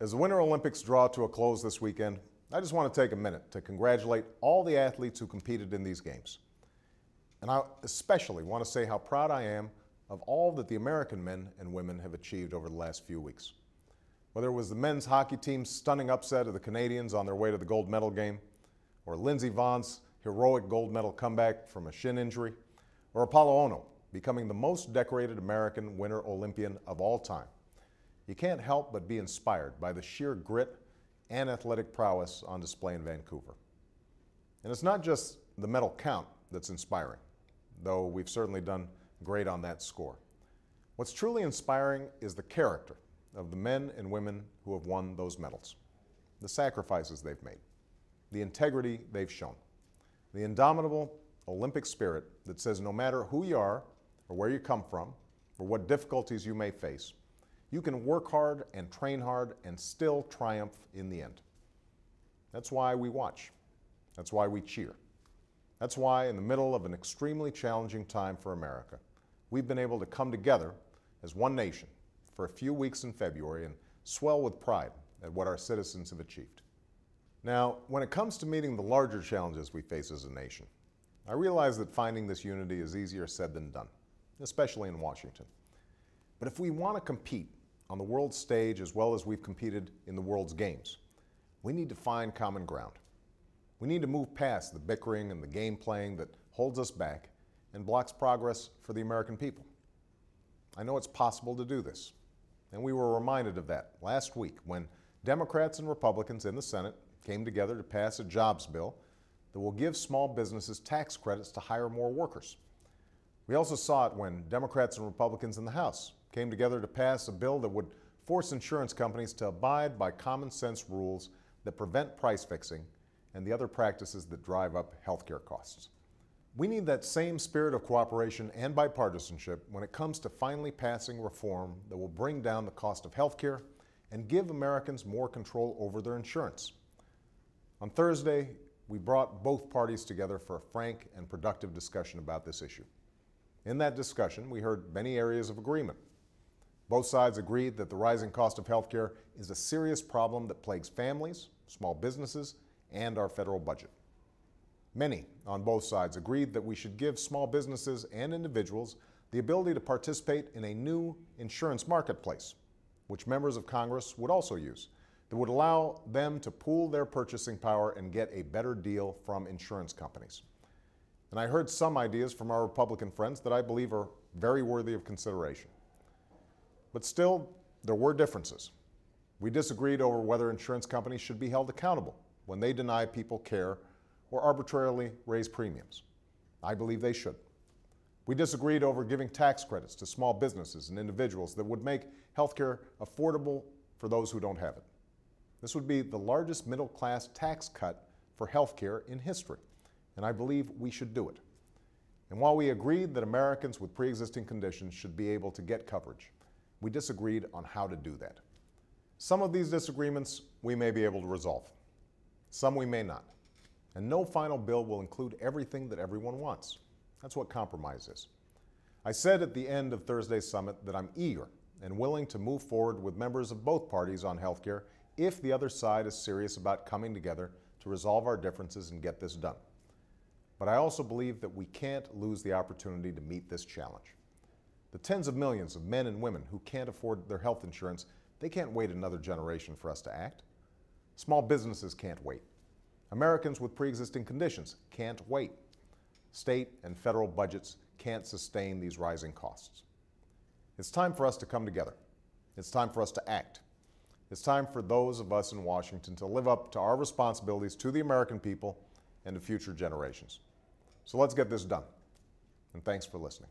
As the Winter Olympics draw to a close this weekend, I just want to take a minute to congratulate all the athletes who competed in these games. And I especially want to say how proud I am of all that the American men and women have achieved over the last few weeks. Whether it was the men's hockey team's stunning upset of the Canadians on their way to the gold medal game, or Lindsey Vohn's heroic gold medal comeback from a shin injury, or Apollo Ono becoming the most decorated American Winter Olympian of all time, you can't help but be inspired by the sheer grit and athletic prowess on display in Vancouver. And it's not just the medal count that's inspiring, though we've certainly done great on that score. What's truly inspiring is the character of the men and women who have won those medals, the sacrifices they've made, the integrity they've shown, the indomitable Olympic spirit that says no matter who you are or where you come from or what difficulties you may face, you can work hard and train hard and still triumph in the end. That's why we watch. That's why we cheer. That's why, in the middle of an extremely challenging time for America, we've been able to come together as one nation for a few weeks in February and swell with pride at what our citizens have achieved. Now, when it comes to meeting the larger challenges we face as a nation, I realize that finding this unity is easier said than done, especially in Washington. But if we want to compete on the world stage as well as we've competed in the world's games, we need to find common ground. We need to move past the bickering and the game playing that holds us back and blocks progress for the American people. I know it's possible to do this, and we were reminded of that last week when Democrats and Republicans in the Senate came together to pass a jobs bill that will give small businesses tax credits to hire more workers. We also saw it when Democrats and Republicans in the House came together to pass a bill that would force insurance companies to abide by common sense rules that prevent price fixing and the other practices that drive up healthcare costs. We need that same spirit of cooperation and bipartisanship when it comes to finally passing reform that will bring down the cost of healthcare and give Americans more control over their insurance. On Thursday, we brought both parties together for a frank and productive discussion about this issue. In that discussion, we heard many areas of agreement. Both sides agreed that the rising cost of healthcare is a serious problem that plagues families, small businesses, and our federal budget. Many on both sides agreed that we should give small businesses and individuals the ability to participate in a new insurance marketplace, which members of Congress would also use, that would allow them to pool their purchasing power and get a better deal from insurance companies. And I heard some ideas from our Republican friends that I believe are very worthy of consideration. But still, there were differences. We disagreed over whether insurance companies should be held accountable when they deny people care or arbitrarily raise premiums. I believe they should. We disagreed over giving tax credits to small businesses and individuals that would make healthcare affordable for those who don't have it. This would be the largest middle-class tax cut for healthcare in history, and I believe we should do it. And while we agreed that Americans with pre-existing conditions should be able to get coverage, we disagreed on how to do that. Some of these disagreements we may be able to resolve. Some we may not. And no final bill will include everything that everyone wants. That's what compromise is. I said at the end of Thursday's summit that I'm eager and willing to move forward with members of both parties on healthcare if the other side is serious about coming together to resolve our differences and get this done. But I also believe that we can't lose the opportunity to meet this challenge. The tens of millions of men and women who can't afford their health insurance, they can't wait another generation for us to act. Small businesses can't wait. Americans with pre-existing conditions can't wait. State and federal budgets can't sustain these rising costs. It's time for us to come together. It's time for us to act. It's time for those of us in Washington to live up to our responsibilities to the American people and to future generations. So let's get this done. And thanks for listening.